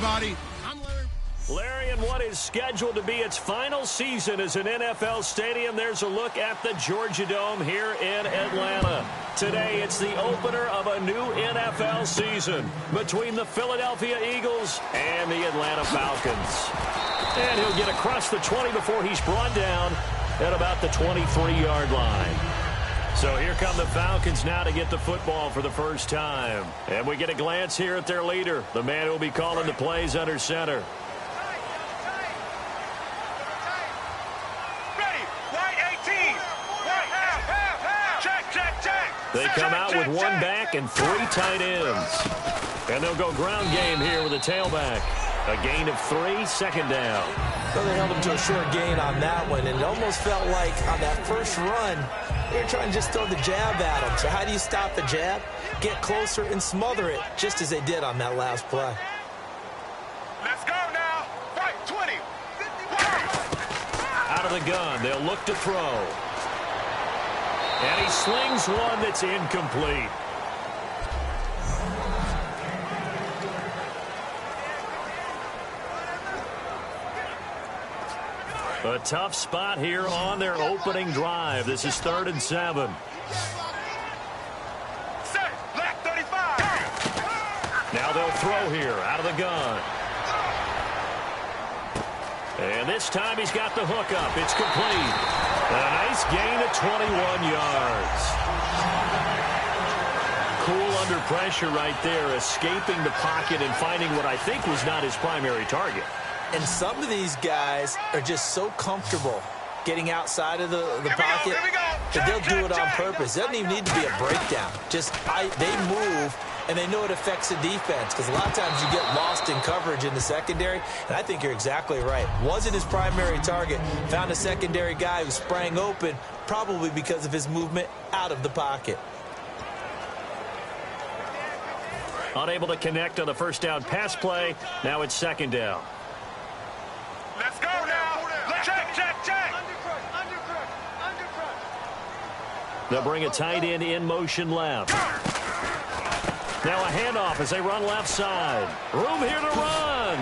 everybody. I'm Larry, in what is scheduled to be its final season as an NFL stadium, there's a look at the Georgia Dome here in Atlanta. Today, it's the opener of a new NFL season between the Philadelphia Eagles and the Atlanta Falcons. And he'll get across the 20 before he's brought down at about the 23-yard line. So here come the Falcons now to get the football for the first time. And we get a glance here at their leader, the man who will be calling the plays under center. They come out with one back and three tight ends. And they'll go ground game here with a tailback. A gain of 3, second down. Well, they held him to a short gain on that one, and it almost felt like on that first run, they were trying to just throw the jab at him. So how do you stop the jab? Get closer and smother it, just as they did on that last play. Let's go now. Right, 20. 50. Out of the gun, they'll look to throw. And he slings one that's incomplete. A tough spot here on their opening drive. This is 3rd and 7. Set, black 35. Now they'll throw here out of the gun. And this time he's got the hook up. It's complete. A nice gain of 21 yards. Cool under pressure right there, escaping the pocket and finding what I think was not his primary target. And some of these guys are just so comfortable getting outside of the pocket that they'll do it on purpose. It doesn't even need to be a breakdown. Just they move, and they know it affects the defense because a lot of times you get lost in coverage in the secondary, and I think you're exactly right. Wasn't his primary target. Found a secondary guy who sprang open, probably because of his movement out of the pocket. Unable to connect on the first down pass play. Now it's 2nd down. Let's go now. Check, check, check. They'll bring a tight end in motion left. Now a handoff as they run left side. Room here to run.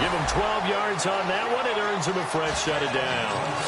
Give him 12 yards on that one. It earns him a fresh set of downs.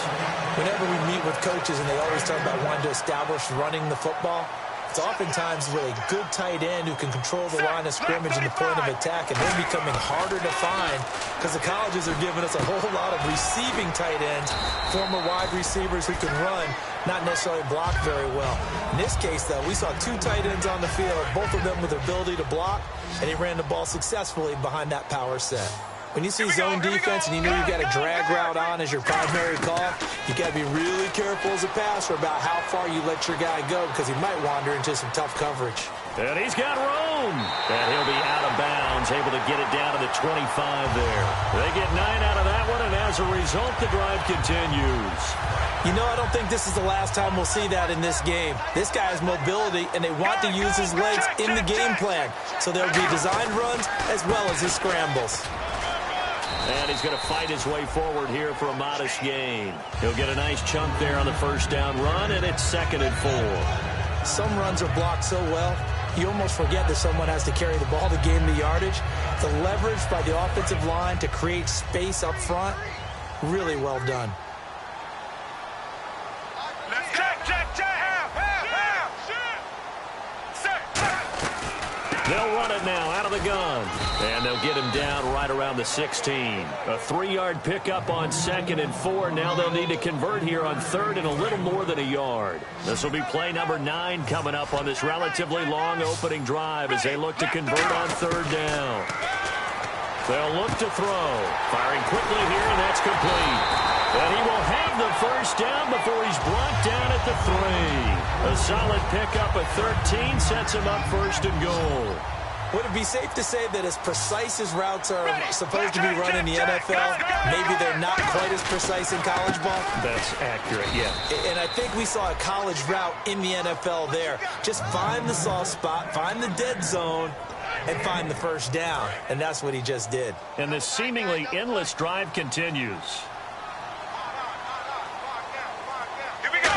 Whenever we meet with coaches and they always talk about wanting to establish running the football, it's oftentimes with a good tight end who can control the line of scrimmage and the point of attack, and they're becoming harder to find because the colleges are giving us a whole lot of receiving tight ends, former wide receivers who can run, not necessarily block very well. In this case, though, we saw 2 tight ends on the field, both of them with the ability to block, and he ran the ball successfully behind that power set. When you see zone defense and you know you've got a drag route on as your primary call, you've got to be really careful as a passer about how far you let your guy go because he might wander into some tough coverage. And he's got room. And he'll be out of bounds, able to get it down to the 25 there. They get 9 out of that one, and as a result, the drive continues. You know, I don't think this is the last time we'll see that in this game. This guy has mobility, and they want to use his legs in the game plan. So there'll be designed runs as well as his scrambles. And he's going to fight his way forward here for a modest gain. He'll get a nice chunk there on the first down run, and it's 2nd and 4. Some runs are blocked so well, you almost forget that someone has to carry the ball to gain the yardage. The leverage by the offensive line to create space up front, really well done. Let's check, check, check. They'll run it now out of the gun. And they'll get him down right around the 16. A 3-yard pickup on 2nd and 4. Now they'll need to convert here on 3rd and a little more than a yard. This will be play number 9 coming up on this relatively long opening drive as they look to convert on 3rd down. They'll look to throw. Firing quickly here, and that's complete. And he will have the first down before he's brought down at the 3. A solid pickup at 13 sets him up 1st and goal. Would it be safe to say that as precise as routes are supposed to be run in the NFL, maybe they're not quite as precise in college ball? That's accurate, yeah. And I think we saw a college route in the NFL there. Just find the soft spot, find the dead zone, and find the first down. And that's what he just did. And the seemingly endless drive continues. Here we go.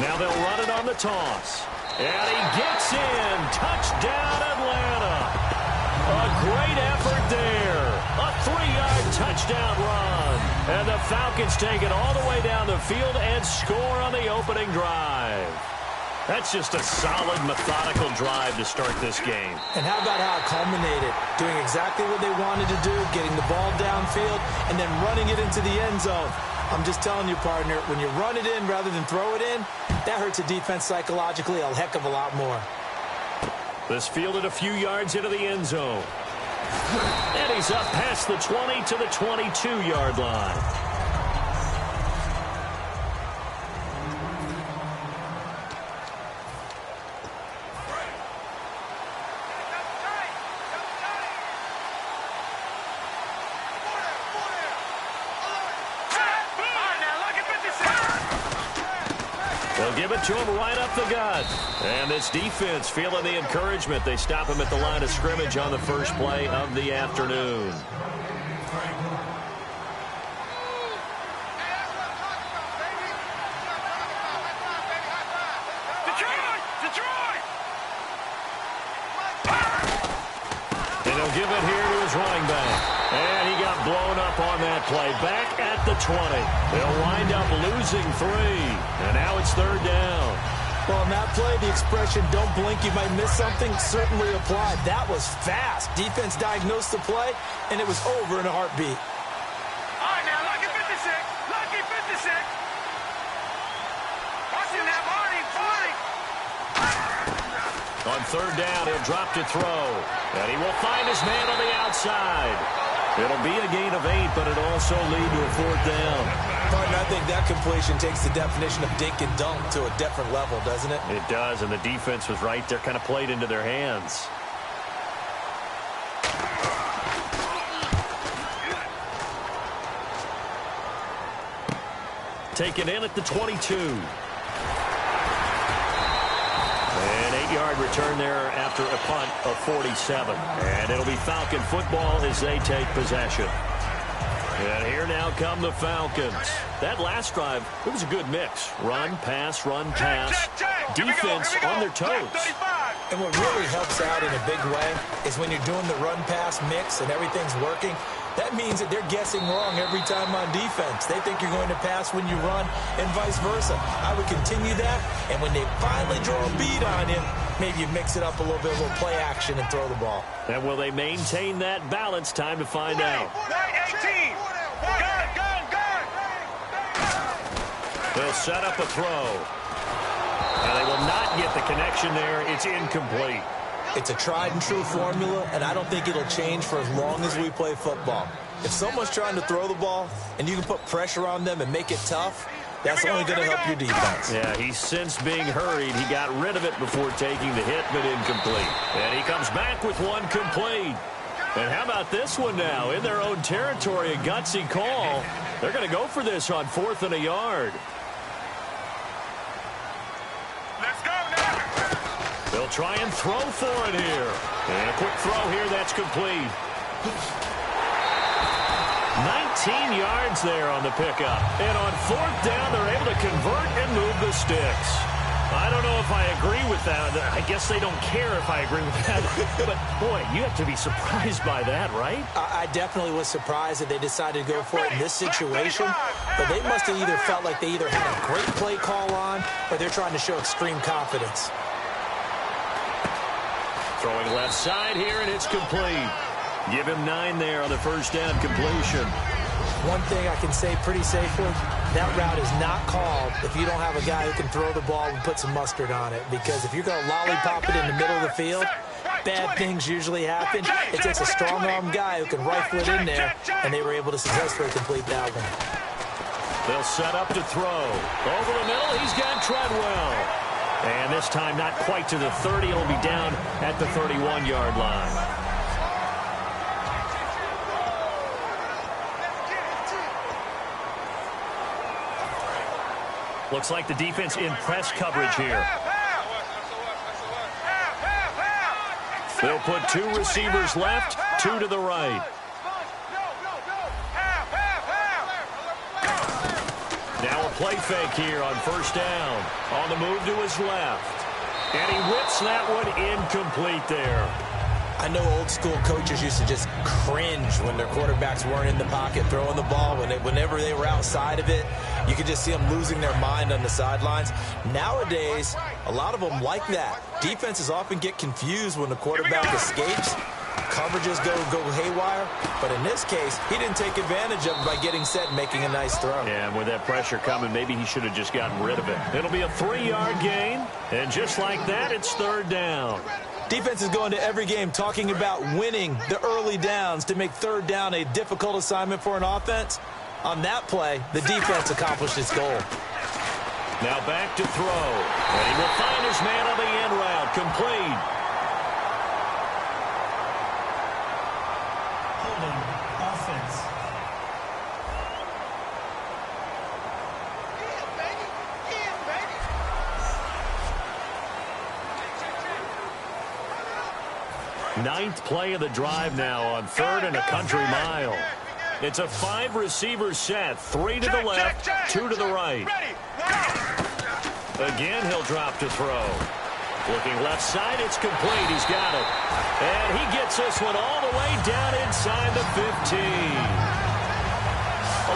Now they'll run it on the toss. And he gets in. Touchdown, Atlanta. A great effort there. A 3-yard touchdown run. And the Falcons take it all the way down the field and score on the opening drive. That's just a solid, methodical drive to start this game. And how about how it culminated? Doing exactly what they wanted to do, getting the ball downfield, and then running it into the end zone. I'm just telling you, partner, when you run it in rather than throw it in, that hurts a defense psychologically a heck of a lot more. This fielded a few yards into the end zone. And he's up past the 20 to the 22-yard line. They'll give it to him right up the gut. And this defense feeling the encouragement. They stop him at the line of scrimmage on the first play of the afternoon. And he'll give it here to his running back. And he got blown up on that play. Back at the 20. They'll wind up losing 3. And now it's third down. Well, on that play, the expression, don't blink, you might miss something, certainly applied. That was fast. Defense diagnosed the play, and it was over in a heartbeat. All right, now, lucky 56. Lucky 56. Watching that Marty. On third down, he'll drop to throw. And he will find his man on the outside. It'll be a gain of 8, but it'll also lead to a fourth down. Partner, I think that completion takes the definition of dink and dunk to a different level, doesn't it? It does, and the defense was right there, kind of played into their hands. Taken in at the 22. An 8-yard return there after a punt of 47. And it'll be Falcon football as they take possession. And here now come the Falcons. That last drive, it was a good mix. Run, pass, defense on their toes. And what really helps out in a big way is when you're doing the run-pass mix and everything's working, that means that they're guessing wrong every time on defense. They think you're going to pass when you run and vice versa. I would continue that, and when they finally draw a bead on you, maybe you mix it up a little bit, a little play action and throw the ball. And will they maintain that balance? Time to find out. 18. Gun. They'll set up a throw. And they will not get the connection there. It's incomplete. It's a tried-and-true formula, and I don't think it'll change for as long as we play football. If someone's trying to throw the ball and you can put pressure on them and make it tough, that's only going to help your defense. Yeah, he's since being hurried. He got rid of it before taking the hit, but incomplete. And he comes back with one complete. And how about this one now? In their own territory, a gutsy call. They're going to go for this on 4th and a yard. Let's go now. They'll try and throw for it here. And a quick throw here, that's complete. 19 yards there on the pickup. And on 4th down, they're able to convert and move the sticks. I don't know if I agree with that. I guess they don't care if I agree with that. But, boy, you have to be surprised by that, right? I definitely was surprised that they decided to go for it in this situation. But they must have either felt like they either had a great play call on or they're trying to show extreme confidence. Throwing left side here, and it's complete. Give him 9 there on the first down completion. One thing I can say pretty safely, that route is not called if you don't have a guy who can throw the ball and put some mustard on it. Because if you're going to lollipop it in the middle of the field, bad things usually happen. It takes a strong-arm guy who can rifle it in there, and they were able to successfully complete that one. They'll set up to throw. Over the middle, he's got Treadwell. And this time not quite to the 30. He'll be down at the 31-yard line. Looks like the defense in press coverage here. They'll put 2 receivers left, 2 to the right. Now a play fake here on first down. On the move to his left. And he whips that one incomplete there. I know old school coaches used to just cringe when their quarterbacks weren't in the pocket throwing the ball. Whenever they were outside of it, you could just see them losing their mind on the sidelines. Nowadays, a lot of them like that. Defenses often get confused when the quarterback escapes. Coverages go haywire. But in this case, he didn't take advantage of it by getting set and making a nice throw. Yeah, and with that pressure coming, maybe he should have just gotten rid of it. It'll be a 3-yard gain, and just like that, it's third down. Defense is going to every game talking about winning the early downs to make third down a difficult assignment for an offense. On that play, the defense accomplished its goal. Now back to throw. And he will find his man on the end route. Complete. Holding offense. Ninth play of the drive now on 3rd and a country mile. It's a 5-receiver set. 3 to the left, 2 to the right. Again, he'll drop to throw. Looking left side, it's complete. He's got it. And he gets this one all the way down inside the 15.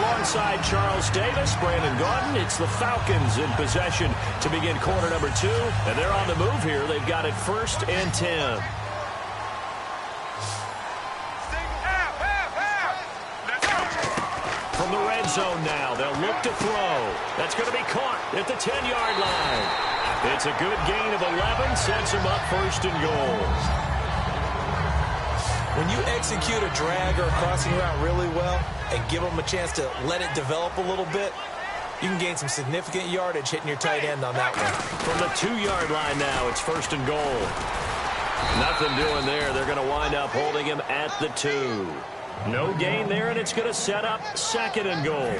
Alongside Charles Davis, Brandon Gaudin, it's the Falcons in possession to begin quarter number 2. And they're on the move here. They've got it 1st and 10. From the red zone now, they'll look to throw. That's going to be caught at the 10-yard line. It's a good gain of 11, sets him up 1st and goal. When you execute a drag or a crossing route really well and give them a chance to let it develop a little bit, you can gain some significant yardage hitting your tight end on that one. From the 2-yard line now, it's 1st and goal. Nothing doing there. They're going to wind up holding him at the 2. No gain there, and it's going to set up 2nd and goal.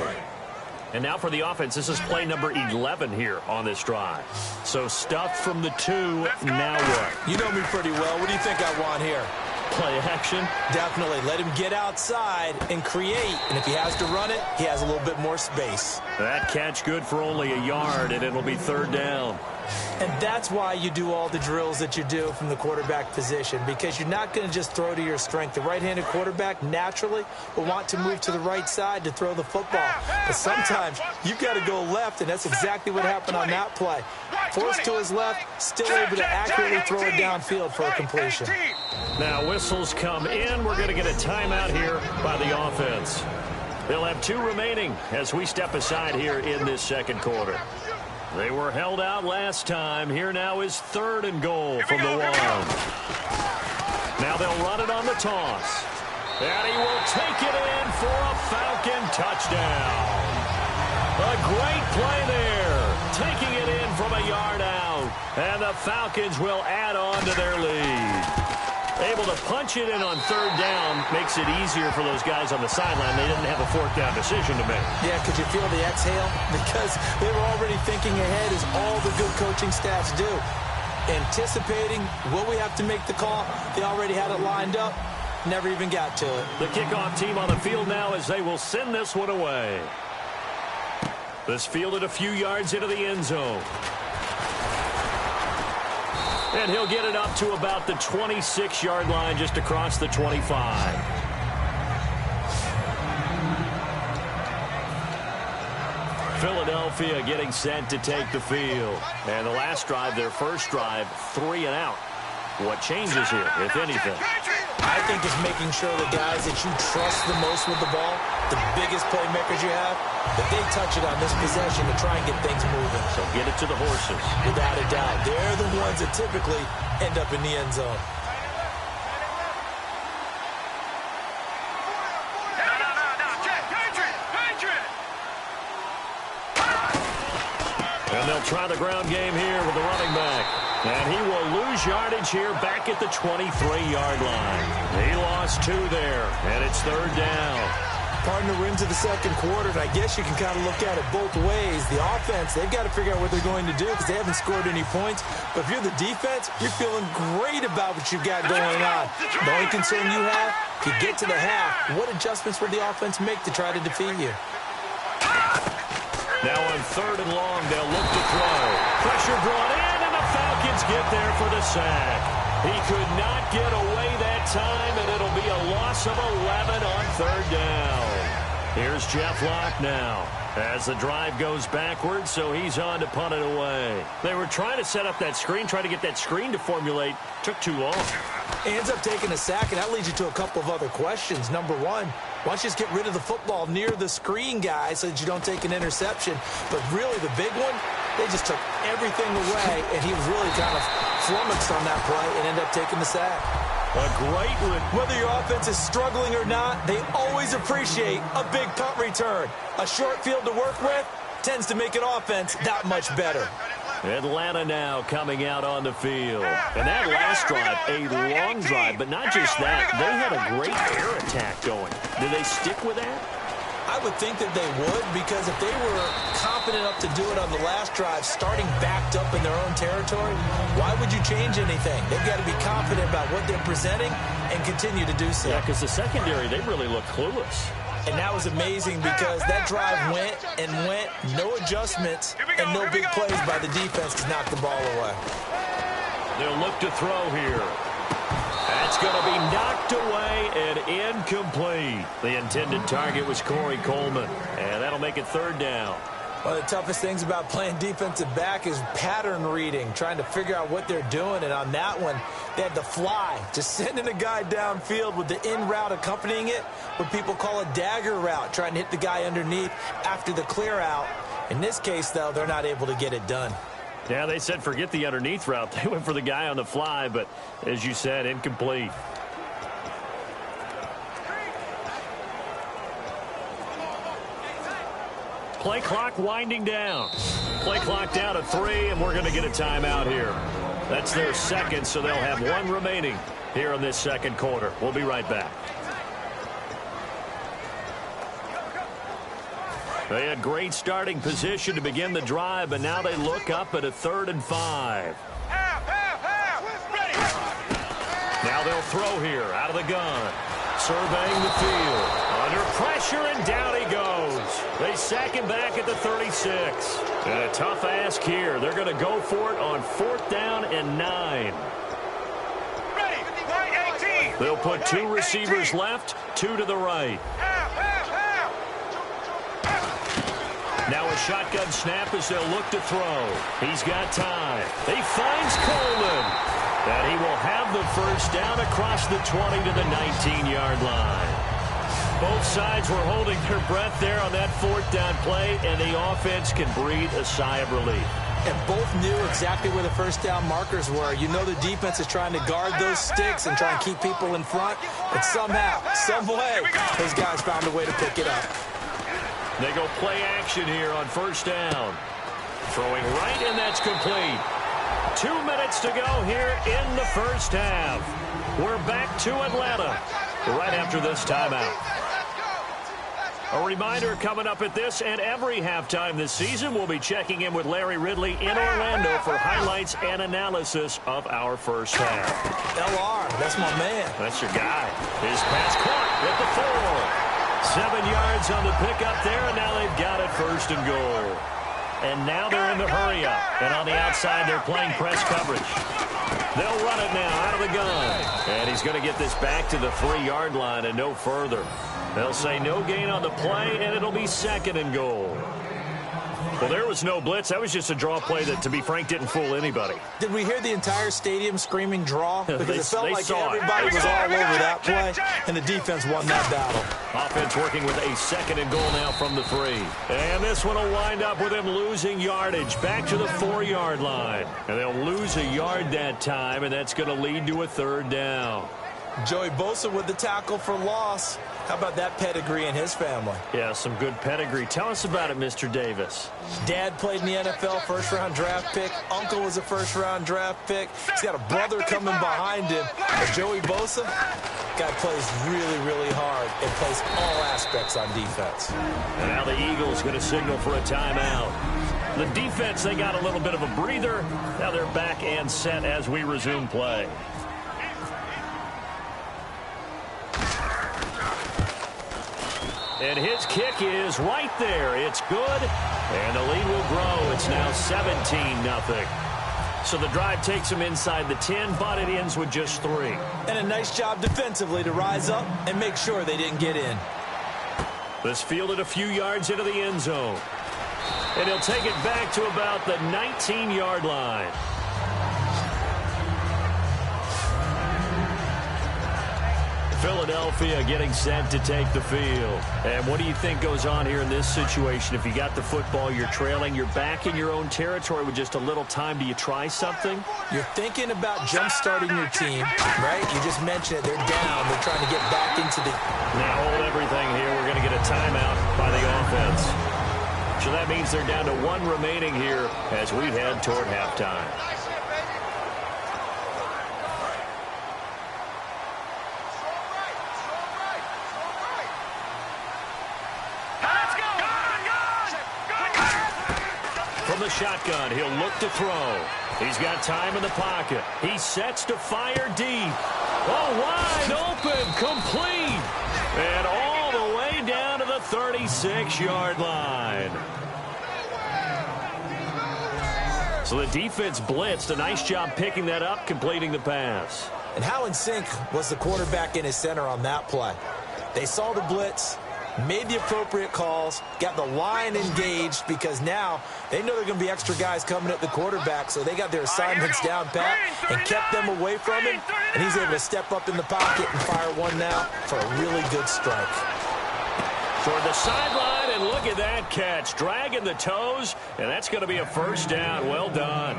And now for the offense, this is play number 11 here on this drive. So stuff from the 2, now what? You know me pretty well. What do you think I want here? Play action? Definitely. Let him get outside and create. And if he has to run it, he has a little bit more space. That catch good for only a yard, and it'll be 3rd down. And that's why you do all the drills that you do from the quarterback position, because you're not going to just throw to your strength. The right-handed quarterback naturally will want to move to the right side to throw the football. But sometimes you've got to go left, and that's exactly what happened on that play. Forced to his left, still able to accurately throw it downfield for a completion. Now whistles come in. We're going to get a timeout here by the offense. They'll have 2 remaining as we step aside here in this 2nd quarter. They were held out last time. Here now is 3rd and goal from the 1. Now they'll run it on the toss. And he will take it in for a Falcon touchdown. A great play there. Taking it in from a yard out. And the Falcons will add on to their lead. Able to punch it in on 3rd down makes it easier for those guys on the sideline. They didn't have a 4th down decision to make. Yeah, could you feel the exhale? Because they were already thinking ahead, as all the good coaching staffs do. Anticipating what we have to make the call. They already had it lined up. Never even got to it. The kickoff team on the field now as they will send this one away. This fielded a few yards into the end zone. And he'll get it up to about the 26-yard line, just across the 25. Philadelphia getting set to take the field. And the last drive, their first drive, 3 and out. What changes here, if anything? I think it's making sure the guys that you trust the most with the ball, the biggest playmakers you have, that they touch it on this possession to try and get things moving. So get it to the horses. Without a doubt. They're the ones that typically end up in the end zone. And they'll try the ground game here with the running back. And he will lose yardage here back at the 23-yard line. He lost 2 there, and it's 3rd down. Partner, we're into the 2nd quarter, and I guess you can kind of look at it both ways. The offense, they've got to figure out what they're going to do because they haven't scored any points. But if you're the defense, you're feeling great about what you've got going on. The only concern you have, if you get to the half, what adjustments would the offense make to try to defeat you? Now on 3rd and long, they'll look to throw. Pressure brought in, and the Falcons get there for the sack. He could not get away that time, and it'll be a loss of 11 on third down. Here's Jeff Locke now as the drive goes backwards, so he's on to punt it away. They were trying to set up that screen, trying to get that screen to formulate. Took too long. He ends up taking a sack, and that leads you to a couple of other questions. Number one, why don't you just get rid of the football near the screen guy so that you don't take an interception? But really the big one, they just took everything away, and he was really kind of flummoxed on that play and ended up taking the sack. A great one. Whether your offense is struggling or not, they always appreciate a big punt return. A short field to work with tends to make an offense that much better. Atlanta now coming out on the field. And that last drive, a long drive, but not just that. They had a great air attack going. Did they stick with that? I would think that they would, because if they were confident enough to do it on the last drive, starting backed up in their own territory, why would you change anything? They've got to be confident about what they're presenting and continue to do so. Yeah, because the secondary, they really look clueless. And that was amazing because that drive went and went, no adjustments, and no big plays by the defense to knock the ball away. They'll look to throw here. That's going to be knocked away and incomplete. The intended target was Corey Coleman, and that'll make it third down. One of the toughest things about playing defensive back is pattern reading, trying to figure out what they're doing. And on that one, they had the fly, just sending a guy downfield with the in route accompanying it, what people call a dagger route, trying to hit the guy underneath after the clear out. In this case, though, they're not able to get it done. Yeah, they said forget the underneath route. They went for the guy on the fly, but as you said, incomplete. Play clock winding down. Play clock down to 3, and we're going to get a timeout here. That's their second, so they'll have one remaining here in this second quarter. We'll be right back. They had great starting position to begin the drive, but now they look up at a 3rd and 5. Now they'll throw here out of the gun. Surveying the field. Under pressure, and down he goes. They sack him back at the 36. And a tough ask here. They're going to go for it on 4th down and 9. They'll put 2 receivers left, 2 to the right. Now a shotgun snap as they'll look to throw. He's got time. He finds Coleman. And he will have the first down across the 20 to the 19-yard line. Both sides were holding their breath there on that 4th down play, and the offense can breathe a sigh of relief. And both knew exactly where the first down markers were. You know the defense is trying to guard those sticks and try and keep people in front. But somehow, some way, those guys found a way to pick it up. They go play action here on 1st down. Throwing right, and that's complete. 2 minutes to go here in the first half. We're back to Atlanta right after this timeout. A reminder coming up at this and every halftime this season, we'll be checking in with Larry Ridley in Orlando for highlights and analysis of our first half. LR, that's my man. That's your guy. His pass caught at the 4. 7 yards on the pickup there, and now they've got it 1st and goal. And now they're in the hurry up. And on the outside, they're playing press coverage. They'll run it now out of the gun. And he's going to get this back to the 3-yard line and no further. They'll say no gain on the play, and it'll be 2nd and goal. Well, there was no blitz. That was just a draw play that, to be frank, didn't fool anybody. Did we hear the entire stadium screaming draw? Because it felt like everybody it. was all over that play, and the defense won that battle. Offense working with a 2nd and goal now from the 3. And this one will wind up with him losing yardage back to the 4-yard line. And they'll lose a yard that time, and that's going to lead to a 3rd down. Joey Bosa with the tackle for loss. How about that pedigree in his family? Yeah, some good pedigree. Tell us about it, Mr. Davis. Dad played in the NFL, 1st-round draft pick. Uncle was a 1st-round draft pick. He's got a brother coming behind him. But Joey Bosa, guy plays really, really hard and plays all aspects on defense. And now the Eagles going to signal for a timeout. The defense, they got a little bit of a breather. Now they're back and set as we resume play. And his kick is right there. It's good. And the lead will grow. It's now 17-0. So the drive takes them inside the 10, but it ends with just 3. And a nice job defensively to rise up and make sure they didn't get in. This fielded a few yards into the end zone. And he'll take it back to about the 19-yard line. Philadelphia getting set to take the field. And what do you think goes on here in this situation? If you got the football, you're trailing, you're back in your own territory with just a little time. Do you try something? You're thinking about jump-starting your team, right? You just mentioned it. They're down. They're trying to get back into the... Now hold everything here. We're going to get a timeout by the offense. So that means they're down to 1 remaining here as we head toward halftime. From the shotgun, he'll look to throw. He's got time in the pocket. He sets to fire deep. Oh, wide open, complete. And all the way down to the 36-yard line. So the defense blitzed. A nice job picking that up, completing the pass. And how in sync was the quarterback in his center on that play? They saw the blitz, made the appropriate calls, got the line engaged because now they know there are going to be extra guys coming at the quarterback, so they got their assignments down pat and kept them away from him, and he's able to step up in the pocket and fire one now for a really good strike. Toward the sideline, and look at that catch. Dragging the toes, and that's going to be a first down. Well done.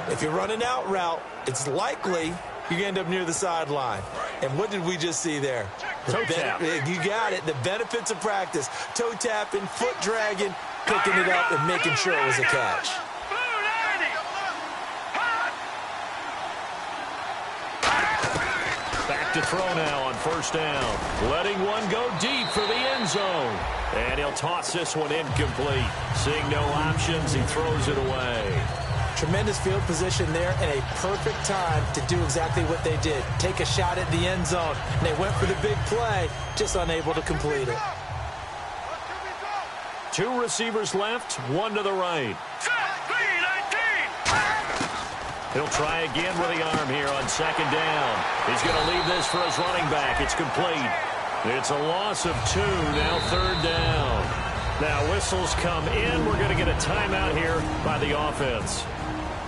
If you're running out route, it's likely you're going to end up near the sideline. And what did we just see there? Toe tap. You got it. The benefits of practice. Toe tapping, foot dragging, picking it up, and making sure it was a catch. Back to throw now on first down. Letting one go deep for the end zone. And he'll toss this one incomplete. Seeing no options, he throws it away. Tremendous field position there and a perfect time to do exactly what they did. Take a shot at the end zone. And they went for the big play, just unable to complete it. 2 receivers left, 1 to the right. He'll try again with the arm here on second down. He's going to leave this for his running back. It's complete. It's a loss of 2, now third down. Now whistles come in. We're going to get a timeout here by the offense.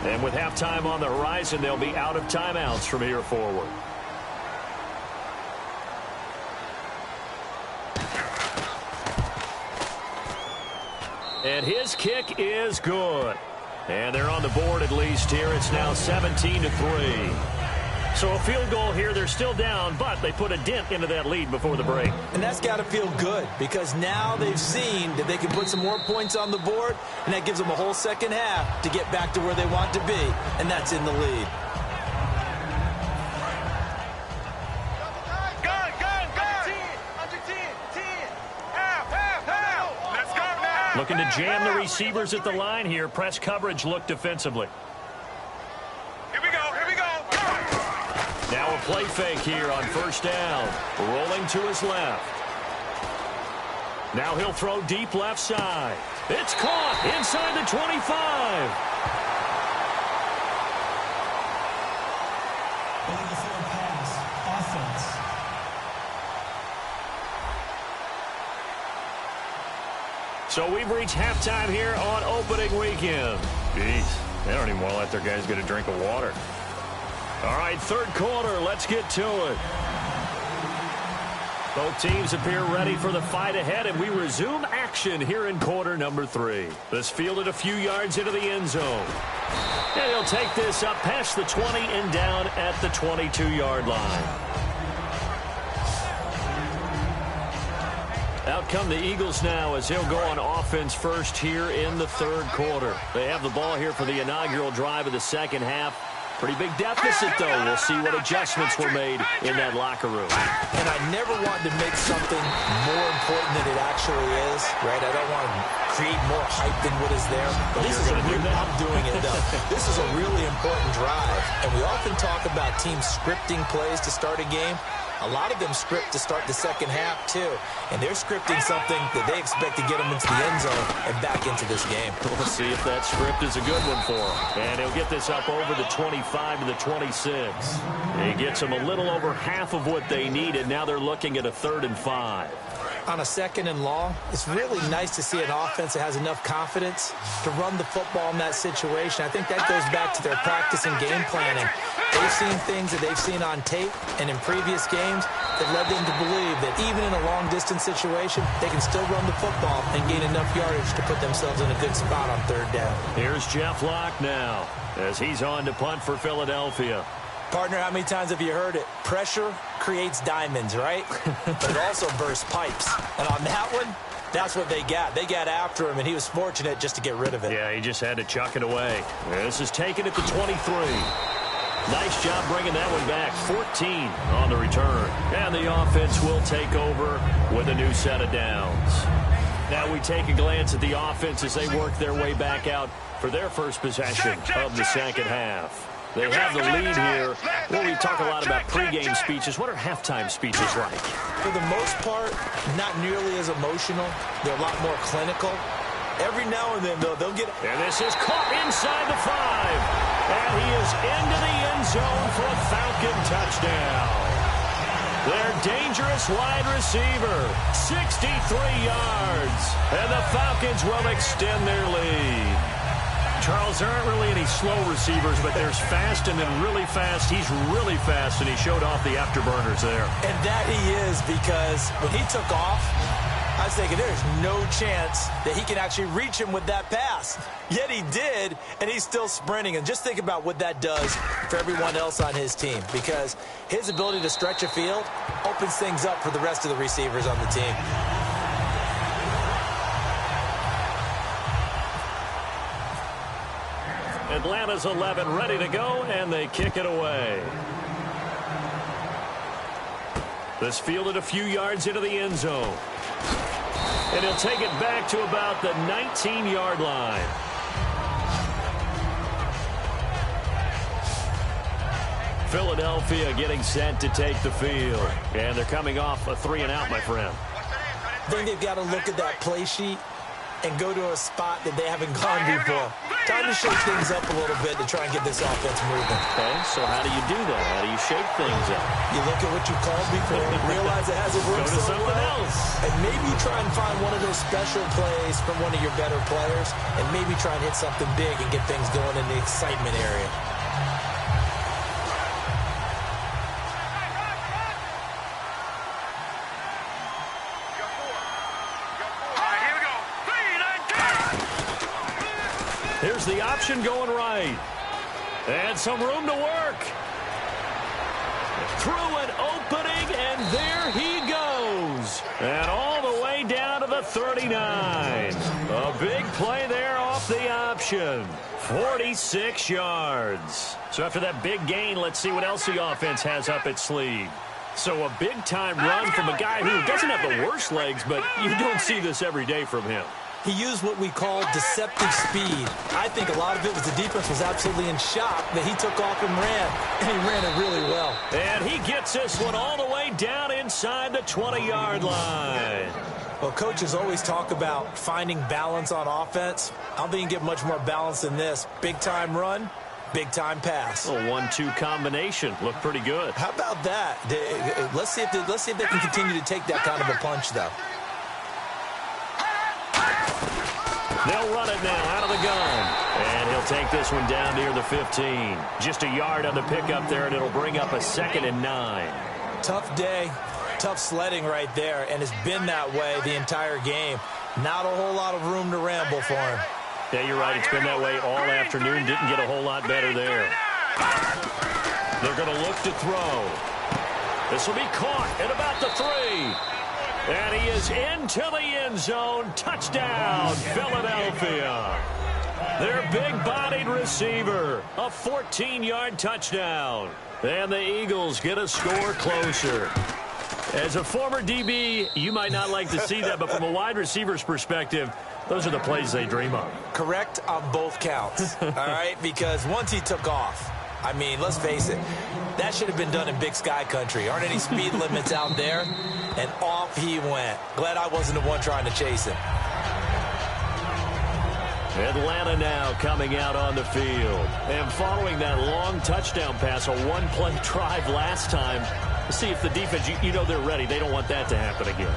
And with halftime on the horizon, they'll be out of timeouts from here forward. And his kick is good. And they're on the board at least here. It's now 17-3. So a field goal here. They're still down, but they put a dent into that lead before the break. And that's got to feel good because now they've seen that they can put some more points on the board, and that gives them a whole second half to get back to where they want to be, and that's in the lead. Looking to jam the receivers at the line here. Press coverage look defensively. Here we go. Now a play fake here on first down. Rolling to his left. Now he'll throw deep left side. It's caught inside the 25. Over the field pass. Offense. So we've reached halftime here on opening weekend. Jeez, they don't even want to let their guys get a drink of water. All right, third quarter, let's get to it. Both teams appear ready for the fight ahead, and we resume action here in quarter number 3. This fielded a few yards into the end zone. And he'll take this up past the 20 and down at the 22-yard line. Out come the Eagles now as he'll go on offense first here in the third quarter. They have the ball here for the inaugural drive of the second half. Pretty big deficit, though. We'll see what adjustments were made in that locker room. And I never want to make something more important than it actually is, right? I don't want to create more hype than what is there. But this is I'm doing it, though. This is a really important drive. And we often talk about teams scripting plays to start a game. A lot of them script to start the second half, too. And they're scripting something that they expect to get them into the end zone and back into this game. We'll see if that script is a good one for him. And he'll get this up over the 25 to the 26. He gets them a little over half of what they needed. Now they're looking at a 3rd and 5. On a 2nd and long, it's really nice to see an offense that has enough confidence to run the football in that situation. I think that goes back to their practice and game planning. They've seen things that they've seen on tape and in previous games that led them to believe that even in a long-distance situation, they can still run the football and gain enough yardage to put themselves in a good spot on 3rd down. Here's Jeff Locke now as he's on to punt for Philadelphia. Partner, how many times have you heard it? Pressure creates diamonds, right? But it also bursts pipes. And on that one, that's what they got. They got after him, and he was fortunate just to get rid of it. Yeah, he just had to chuck it away. This is taken at the 23. Nice job bringing that one back. 14 on the return. And the offense will take over with a new set of downs. Now we take a glance at the offense as they work their way back out for their first possession of the second half. They have the lead here. Well, we talk a lot about pregame speeches. What are halftime speeches like? For the most part, not nearly as emotional. They're a lot more clinical. Every now and then, though, they'll get... And this is caught inside the 5. And he is into the end zone for a Falcon touchdown. Their dangerous wide receiver, 63 yards. And the Falcons will extend their lead. Charles, there aren't really any slow receivers, but there's fast and then really fast. He's really fast, and he showed off the afterburners there. And that he is, because when he took off, I was thinking there's no chance that he can actually reach him with that pass. Yet he did, and he's still sprinting. And just think about what that does for everyone else on his team, because his ability to stretch a field opens things up for the rest of the receivers on the team. Atlanta's 11 ready to go, and they kick it away. This fielded a few yards into the end zone. And he'll take it back to about the 19-yard line. Philadelphia getting set to take the field. And they're coming off a 3-and-out, my friend. I think they've got to look at that play sheet and go to a spot that they haven't gone before. Time to shake things up a little bit to try and get this offense moving. Okay, so how do you do that? How do you shake things up? You look at what you called before, realize it hasn't worked Go to so something well, else. and maybe try and find one of those special plays from one of your better players, and maybe try and hit something big and get things going in the excitement area. Here's the option going right. And some room to work. Through an opening, and there he goes. And all the way down to the 39. A big play there off the option. 46 yards. So after that big gain, let's see what else the offense has up its sleeve. So a big-time run from a guy who doesn't have the worst legs, but you don't see this every day from him. He used what we call deceptive speed. I think a lot of it was the defense was absolutely in shock that he took off and ran, and he ran it really well. And he gets this one all the way down inside the 20-yard line. Well, coaches always talk about finding balance on offense. I don't think you can get much more balance than this. Big-time run, big-time pass. A 1-2 combination. Looked pretty good. How about that? Let's see if they can continue to take that kind of a punch, though. They'll run it now out of the gun. And he'll take this one down near the 15. Just a yard on the pickup there, and it'll bring up a 2nd and 9. Tough day, tough sledding right there, and it's been that way the entire game. Not a whole lot of room to ramble for him. Yeah, you're right. It's been that way all afternoon. Didn't get a whole lot better there. They're going to look to throw. This will be caught at about the 3. And he is into the end zone. Touchdown, Philadelphia. Their big-bodied receiver. A 14-yard touchdown. And the Eagles get a score closer. As a former DB, you might not like to see that, but from a wide receiver's perspective, those are the plays they dream of. Correct on both counts, all right? Because once he took off, I mean, let's face it. That should have been done in Big Sky country. Aren't any speed limits out there? And off he went. Glad I wasn't the one trying to chase him. Atlanta now coming out on the field. And following that long touchdown pass, a one-play drive last time, see if the defense, you know they're ready. They don't want that to happen again.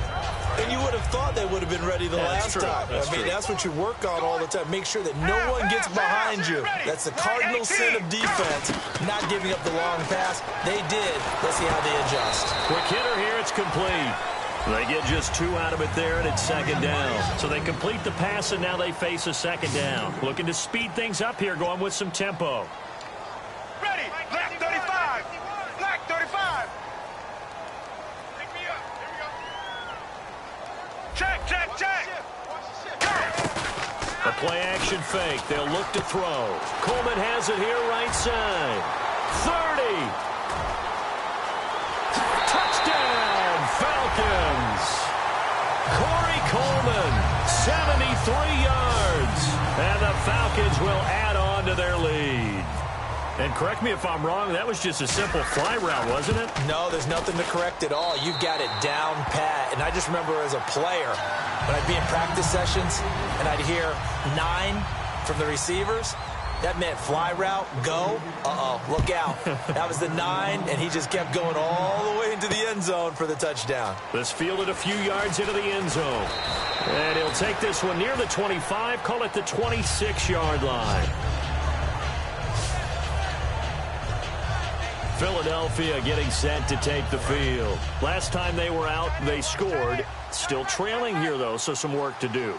And you would have thought they would have been ready the last time. That's what you work on all the time. Make sure that no one gets behind you. That's the cardinal sin of defense, not giving up the long pass. They did. Let's see how they adjust. Quick hitter here. It's complete. They get just 2 out of it there, and it's second down. So they complete the pass, and now they face a second down. Looking to speed things up here, going with some tempo. Ready. Black 35. Black 35. Check, check, check. A play-action fake. They'll look to throw. Coleman has it here, right side. 30. Touchdown, Falcons. Corey Coleman, 73 yards. And the Falcons will add on to their lead. And correct me if I'm wrong, that was just a simple fly route, wasn't it? No, there's nothing to correct at all. You've got it down pat. And I just remember as a player, when I'd be in practice sessions and I'd hear 9 from the receivers, that meant fly route, go. Look out. That was the 9, and he just kept going all the way into the end zone for the touchdown. This fielded a few yards into the end zone. And he'll take this one near the 25, call it the 26-yard line. Philadelphia getting set to take the field. Last time they were out, they scored. Still trailing here, though, so some work to do.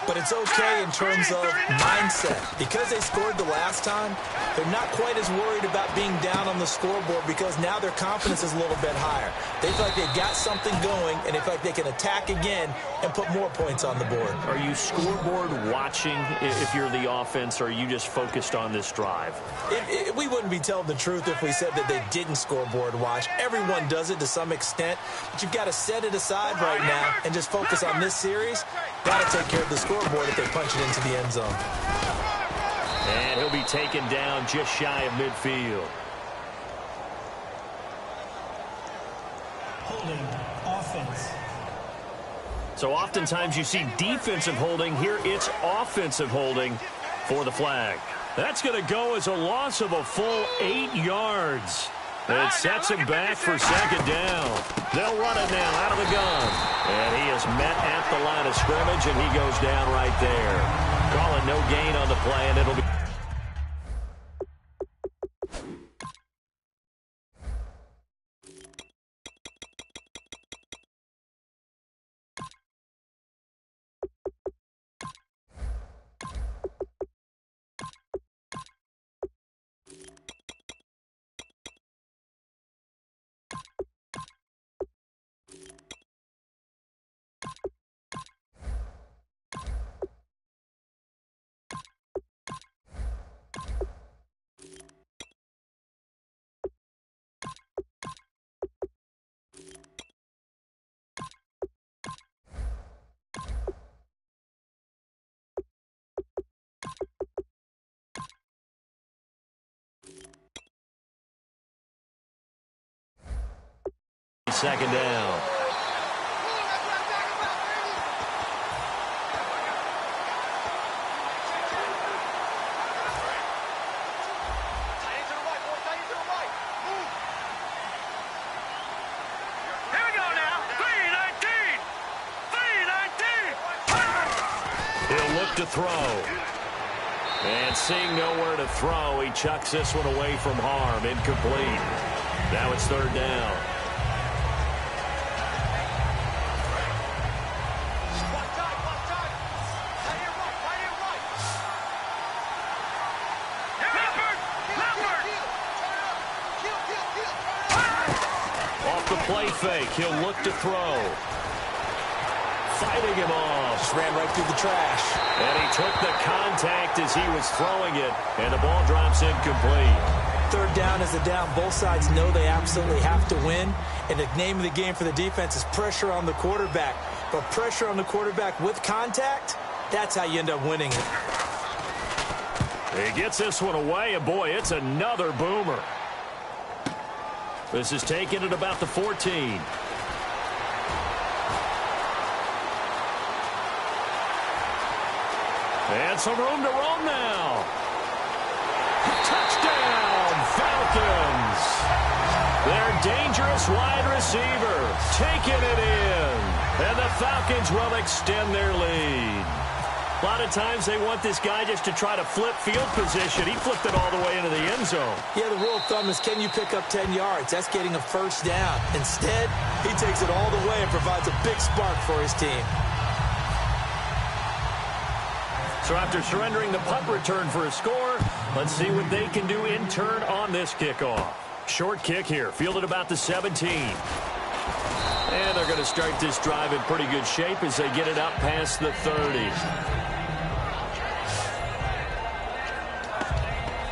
But it's okay in terms of mindset. Because they scored the last time, they're not quite as worried about being down on the scoreboard because now their confidence is a little bit higher. They feel like they've got something going, and they feel like they can attack again and put more points on the board. Are you scoreboard watching if you're the offense, or are you just focused on this drive? We wouldn't be telling the truth if we said that they didn't scoreboard watch. Everyone does it to some extent, but you've got to set it aside right now and just focus on this series. Got to take care of the scoreboard if they punch it into the end zone. And he'll be taken down just shy of midfield. Holding offense. So oftentimes you see defensive holding. Here it's offensive holding for the flag. That's going to go as a loss of a full 8 yards. It sets him back for second down. They'll run it now out of the gun. And he is met at the line of scrimmage, and he goes down right there. Calling no gain on the play, and it'll be... Second down. He'll look to throw. And seeing nowhere to throw, he chucks this one away from harm. Incomplete. Now it's third down. Play fake. He'll look to throw. Fighting him off. Just ran right through the trash. And he took the contact as he was throwing it. And the ball drops incomplete. Third down is a down. Both sides know they absolutely have to win. And the name of the game for the defense is pressure on the quarterback. But pressure on the quarterback with contact, that's how you end up winning it. He gets this one away, and boy, it's another boomer. This is taken at about the 14. And some room to roam now. Touchdown, Falcons. Their dangerous wide receiver taking it in. And the Falcons will extend their lead. A lot of times they want this guy just to try to flip field position. He flipped it all the way into the end zone. Yeah, the rule of thumb is, can you pick up 10 yards? That's getting a first down. Instead, he takes it all the way and provides a big spark for his team. So after surrendering the punt return for a score, let's see what they can do in turn on this kickoff. Short kick here, fielded about the 17. And they're going to start this drive in pretty good shape as they get it up past the 30.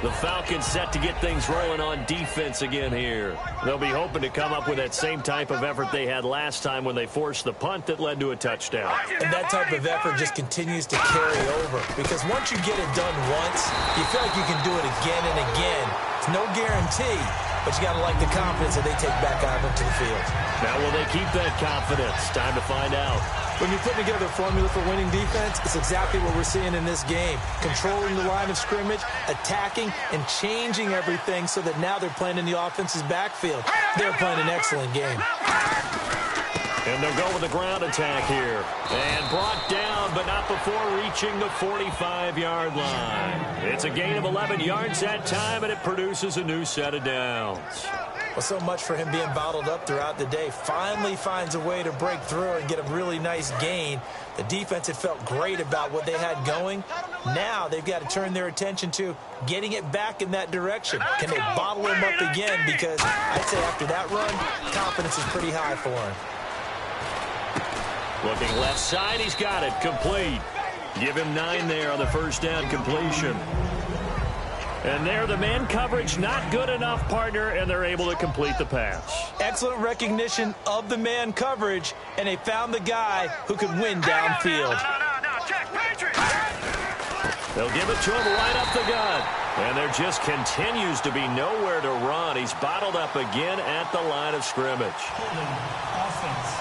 The Falcons set to get things rolling on defense again here. They'll be hoping to come up with that same type of effort they had last time when they forced the punt that led to a touchdown. And that type of effort just continues to carry over, because once you get it done once, you feel like you can do it again and again. It's no guarantee, but you got to like the confidence that they take back out into the field. Now, will they keep that confidence? Time to find out. When you put together a formula for winning defense, it's exactly what we're seeing in this game. Controlling the line of scrimmage, attacking, and changing everything so that now they're playing in the offense's backfield. They're playing an excellent game. And they'll go with the ground attack here. And brought down, but not before reaching the 45-yard line. It's a gain of 11 yards that time, and it produces a new set of downs. Well, so much for him being bottled up throughout the day. Finally finds a way to break through and get a really nice gain. The defense had felt great about what they had going. Now they've got to turn their attention to getting it back in that direction. Can they bottle him up again? Because I'd say after that run, confidence is pretty high for him. Looking left side, he's got it. Complete. Give him 9 there on the first down completion. And there, the man coverage not good enough, partner, and they're able to complete the pass. Excellent recognition of the man coverage, and they found the guy who could win downfield. They'll give it to him right up the gut. And there just continues to be nowhere to run. He's bottled up again at the line of scrimmage. Offense.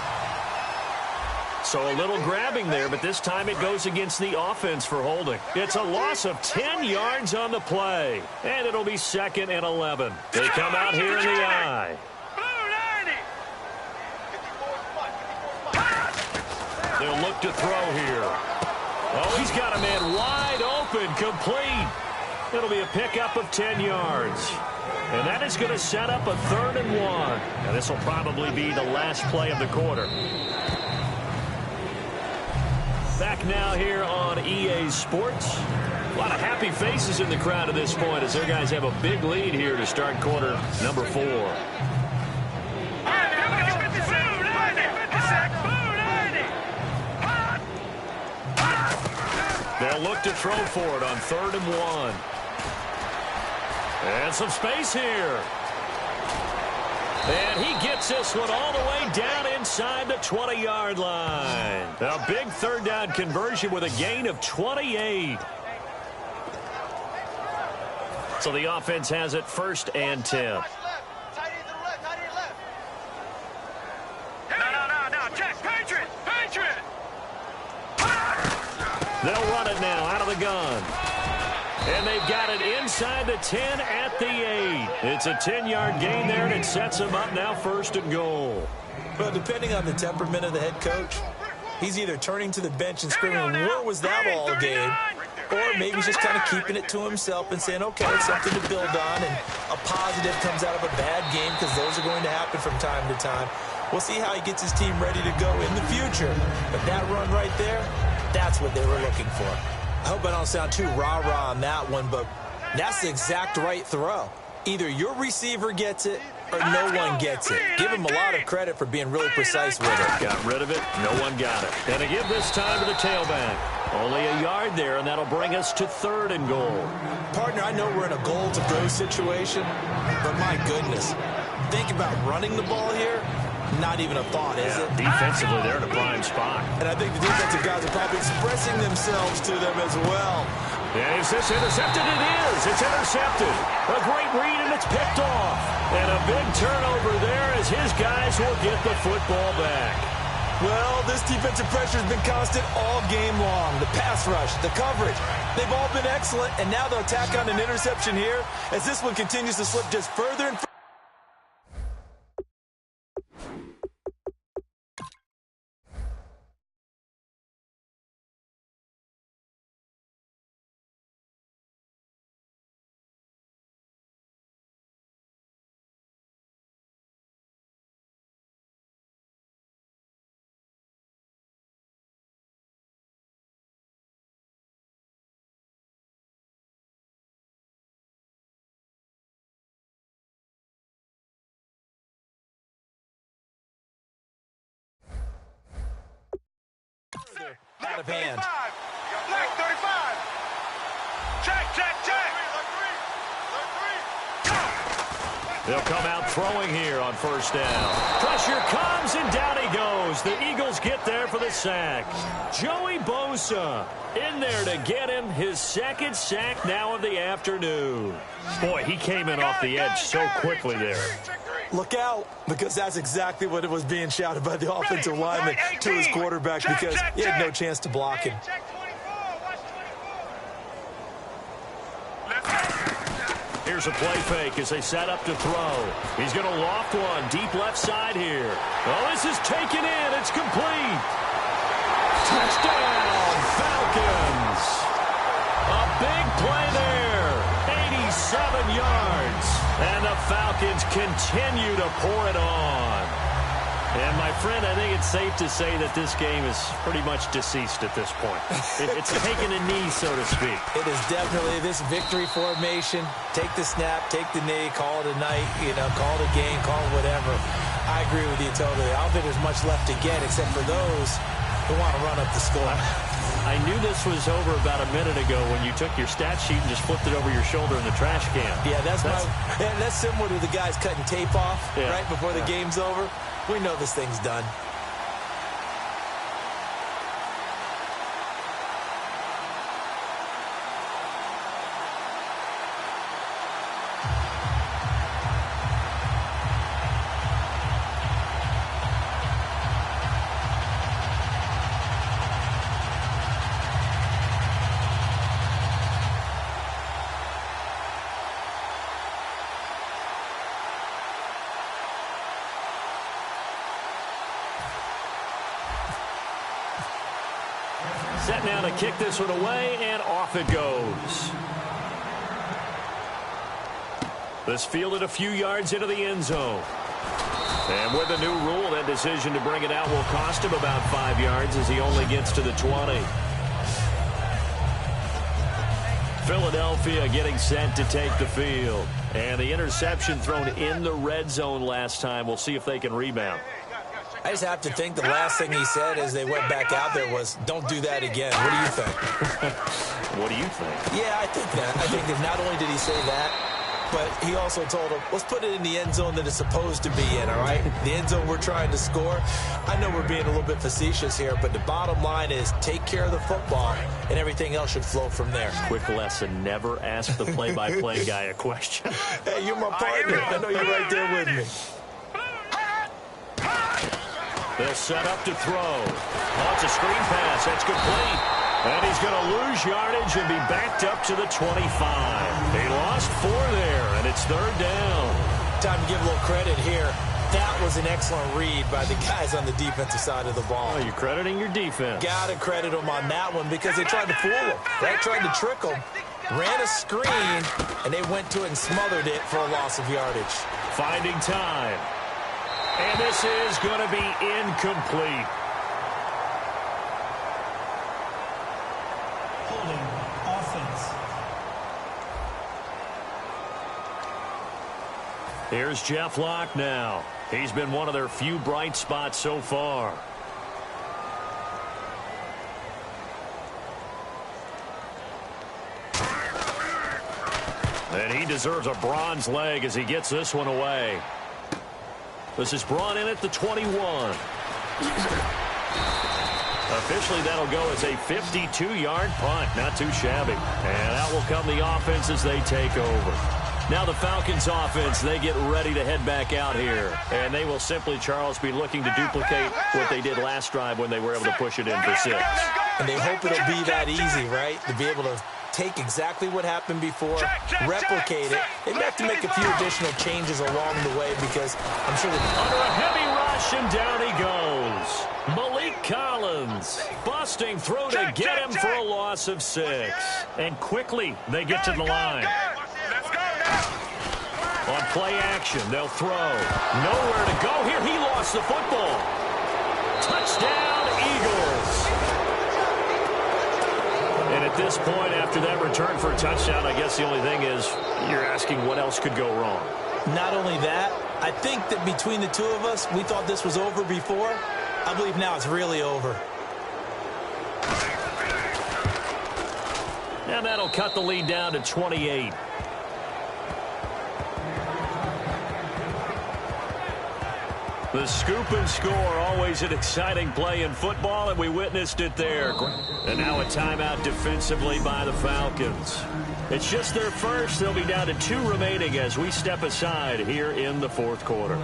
So a little grabbing there, but this time it goes against the offense for holding. It's a loss of 10 yards on the play, and it'll be 2nd and 11. They come out here in the eye. They'll look to throw here. Oh, he's got a man wide open, complete. It'll be a pickup of 10 yards. And that is going to set up a 3rd and 1. And this will probably be the last play of the quarter. Back now here on EA Sports. A lot of happy faces in the crowd at this point as their guys have a big lead here to start quarter number 4. They'll look to throw for it on 3rd and 1. And some space here. And he gets this one all the way down inside the 20-yard line. A big 3rd down conversion with a gain of 28. So the offense has it 1st and 10. No, check. Patriot. They'll run it now out of the gun. And they've got it inside the 10 at the 8. It's a 10-yard gain there, and it sets them up now 1st and goal. Well, depending on the temperament of the head coach, he's either turning to the bench and screaming, "Where was that all game?" Or maybe he's just kind of keeping it to himself and saying, okay, it's something to build on, and a positive comes out of a bad game, because those are going to happen from time to time. We'll see how he gets his team ready to go in the future. But that run right there, that's what they were looking for. I hope I don't sound too rah-rah on that one, but that's the exact right throw. Either your receiver gets it or no one gets it. Give him a lot of credit for being really precise with it. Got rid of it. No one got it. And to give this time to the tailback. Only a yard there, and that'll bring us to 3rd and goal. Partner, I know we're in a goal-to-go situation, but my goodness, think about running the ball here. Not even a thought, is it? Defensively, they're in a prime spot. And I think the defensive guys are probably expressing themselves to them as well. And is this intercepted? It is. It's intercepted. A great read, and it's picked off. And a big turnover there as his guys will get the football back. Well, this defensive pressure has been constant all game long. The pass rush, the coverage, they've all been excellent, and now they'll tack on an interception here as this one continues to slip just further and further. Out of hand. Black 35. Check. They'll come out throwing here on first down. Pressure comes, and down he goes. The Eagles get there for the sack. Joey Bosa in there to get him his second sack now of the afternoon. Boy, he came in off the edge so quickly there. Look out, because that's exactly what it was being shouted by the offensive lineman to his quarterback because he had no chance to block him. Here's a play fake as they set up to throw. He's going to loft one deep left side here. Oh, this is taken in. It's complete. Touchdown, Falcons. A big play there. 87 yards. And the Falcons continue to pour it on. And, my friend, I think it's safe to say that this game is pretty much deceased at this point. It's taken a knee, so to speak. It is definitely this victory formation. Take the snap, take the knee, call it a night, call it a game, call it whatever. I agree with you totally. I don't think there's much left to get except for those who want to run up the score. I knew this was over about a minute ago when you took your stat sheet and just flipped it over your shoulder in the trash can. Yeah, that's similar to the guys cutting tape off right before the game's over. We know this thing's done. Set now to kick this one away, and off it goes. This fielded a few yards into the end zone. And with the new rule, that decision to bring it out will cost him about 5 yards as he only gets to the 20. Philadelphia getting set to take the field. And the interception thrown in the red zone last time. We'll see if they can rebound. I just have to think the last thing he said as they went back out there was, don't do that again. What do you think? What do you think? Yeah, I think that. I think that not only did he say that, but he also told him, let's put it in the end zone that it's supposed to be in, all right? The end zone we're trying to score. I know we're being a little bit facetious here, but the bottom line is take care of the football, and everything else should flow from there. Quick lesson, never ask the play-by-play guy a question. Hey, you're my partner. I know you're right there with me. They'll set up to throw. Oh, it's a screen pass. That's complete. And he's going to lose yardage and be backed up to the 25. He lost 4 there, and it's third down. Time to give a little credit here. That was an excellent read by the guys on the defensive side of the ball. Oh, you're crediting your defense. Got to credit them on that one because they tried to fool him. Right? Tried to trick him. Ran a screen, and they went to it and smothered it for a loss of yardage. Finding time. And this is going to be incomplete. Holding offense. Here's Jeff Locke now. He's been one of their few bright spots so far. And he deserves a bronze leg as he gets this one away. This is brought in at the 21. A Officially, that'll go as a 52-yard punt. Not too shabby. And out will come the offense as they take over. Now the Falcons offense, they get ready to head back out here. And they will simply, Charles, be looking to duplicate what they did last drive when they were able to push it in for 6. And they hope it'll be that easy, right? To be able to take exactly what happened before, replicate it. They may have to make a few additional changes along the way because I'm sure that under a heavy rush, and down he goes. Malik Collins busting through to get him for a loss of 6. And quickly they get to the line. On play action, they'll throw. Nowhere to go here. He lost the football. Touchdown, Eagles. And at this point, after that return for a touchdown, I guess the only thing is you're asking what else could go wrong. Not only that, I think that between the two of us, we thought this was over before. I believe now it's really over. And that'll cut the lead down to 28. The scoop and score, always an exciting play in football, and we witnessed it there. And now a timeout defensively by the Falcons. It's just their first. They'll be down to 2 remaining as we step aside here in the 4th quarter.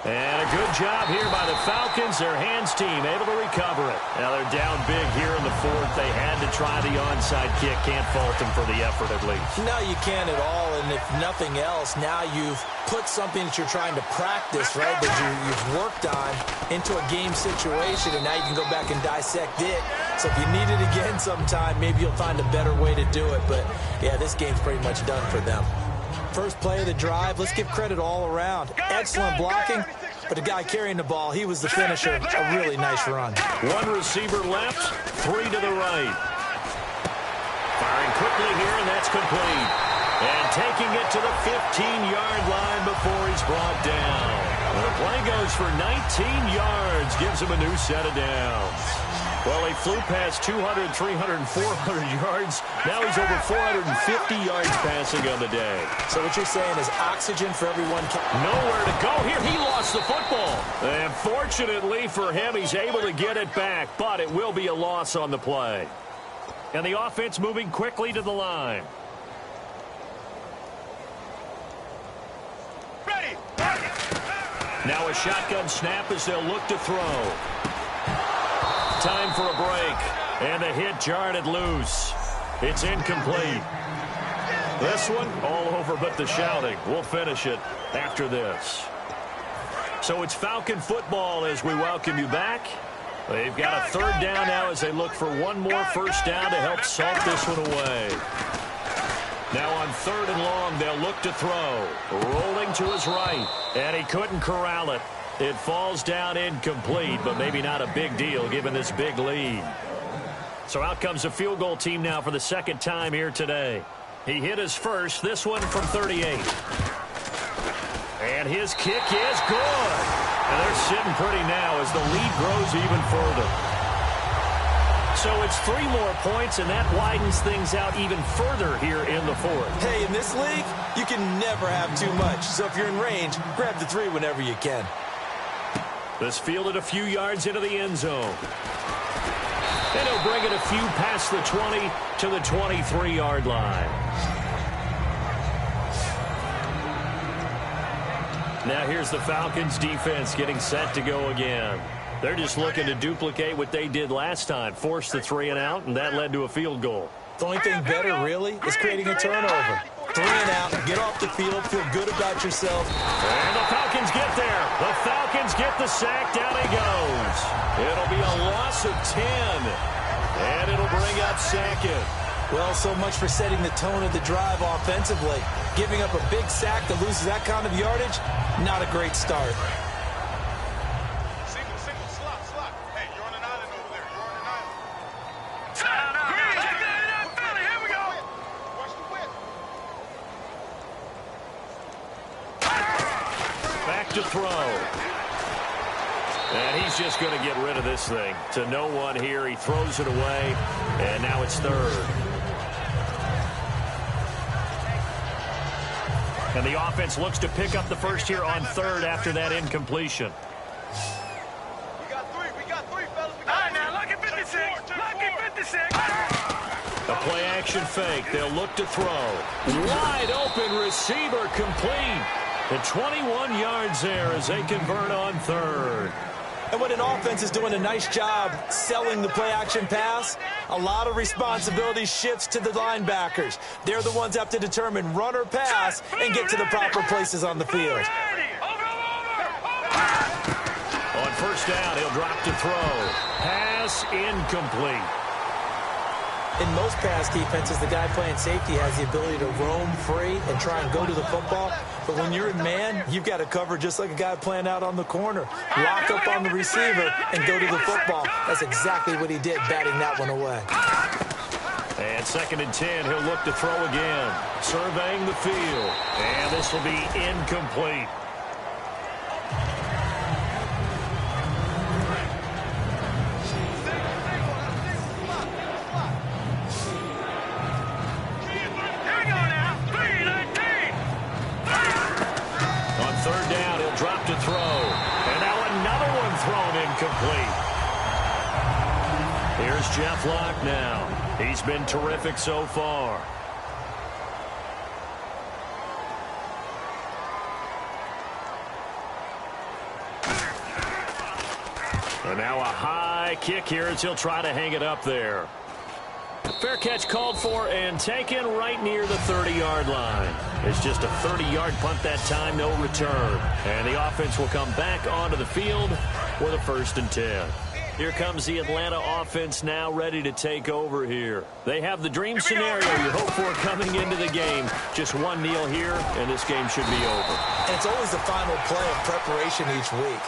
And a good job here by the Falcons. Their hands team able to recover it. Now they're down big here in the 4th. They had to try the onside kick. Can't fault them for the effort at least. No, you can't at all. And if nothing else, now you've put something that you're trying to practice, right, that you've worked on into a game situation, and now you can go back and dissect it. So if you need it again sometime, maybe you'll find a better way to do it. But, yeah, this game's pretty much done for them. First play of the drive, let's give credit all around. Excellent blocking, but the guy carrying the ball, he was the finisher. A really nice run. 1 receiver left, 3 to the right. Firing quickly here, and that's complete. And taking it to the 15-yard line before he's brought down. The play goes for 19 yards, gives him a new set of downs. Well, he flew past 200, 300, and 400 yards. Now he's over 450 yards passing on the day. So what you're saying is oxygen for everyone. Nowhere to go here. He lost the football. And fortunately for him, he's able to get it back, but it will be a loss on the play. And the offense moving quickly to the line. Ready. Now a shotgun snap as they'll look to throw. Time for a break. And the hit jarred it loose. It's incomplete. This one all over but the shouting. We'll finish it after this. So it's Falcon football as we welcome you back. They've got a 3rd down now as they look for one more first down to help salt this one away. Now on 3rd and long, they'll look to throw. Rolling to his right, and he couldn't corral it. It falls down incomplete, but maybe not a big deal given this big lead. So out comes the field goal team now for the 2nd time here today. He hit his first, this one from 38. And his kick is good. And they're sitting pretty now as the lead grows even further. So it's 3 more points, and that widens things out even further here in the 4th. Hey, in this league, you can never have too much. So if you're in range, grab the 3 whenever you can. This fielded a few yards into the end zone. And he'll bring it a few past the 20 to the 23-yard line. Now here's the Falcons defense getting set to go again. They're just looking to duplicate what they did last time, force the 3 and out, and that led to a field goal. The only thing better, really, is creating a turnover. 3 and out, get off the field, feel good about yourself. And the Falcons get there. The Falcons get the sack. Down he goes. It'll be a loss of 10. And it'll bring up 2nd. Well, so much for setting the tone of the drive offensively. Giving up a big sack that loses that kind of yardage, not a great start. Single, slot. Hey, you're on an island over there. You're on an island. Here we go. Watch the whip. Back to throw. And he's just going to get rid of this thing. To no one here. He throws it away. And now it's 3rd. And the offense looks to pick up the first here on third after that incompletion. We got three, fellas. All right, now, lucky 56. Lucky 56. A play-action fake. They'll look to throw. Wide open receiver complete. The 21 yards there as they convert on third. And when an offense is doing a nice job selling the play-action pass, a lot of responsibility shifts to the linebackers. They're the ones that have to determine run or pass and get to the proper places on the field. On first down, he'll drop to throw. Pass incomplete. In most pass defenses, the guy playing safety has the ability to roam free and try and go to the football. But when you're in man, you've got to cover just like a guy playing out on the corner. Lock up on the receiver and go to the football. That's exactly what he did, batting that one away. And 2nd and 10, he'll look to throw again. Surveying the field. And this will be incomplete. Third down, he'll drop to throw. And now another one thrown incomplete. Here's Jeff Locke now. He's been terrific so far. And now a high kick here as he'll try to hang it up there. Fair catch called for and taken right near the 30-yard line. It's just a 30-yard punt that time, no return. And the offense will come back onto the field with a 1st and 10. Here comes the Atlanta offense now ready to take over here. They have the dream scenario you hope for coming into the game. Just one kneel here, and this game should be over. And it's always the final play of preparation each week.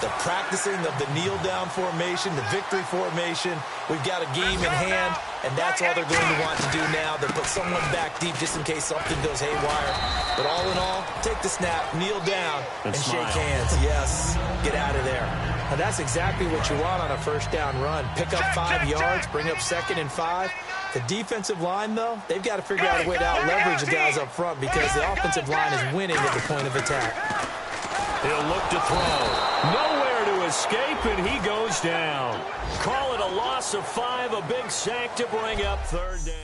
The practicing of the kneel-down formation, the victory formation. We've got a game in hand, and that's all they're going to want to do now. They'll put someone back deep just in case something goes haywire. But all in all, take the snap, kneel down, and shake hands. Yes, get out of there. And that's exactly what you want on a first down run. Pick up 5 yards, bring up 2nd and 5. The defensive line, though, they've got to figure out a way to out-leverage the guys up front because the offensive line is winning at the point of attack. He'll look to throw. Nowhere to escape, and he goes down. Call it a loss of 5, a big sack to bring up 3rd down.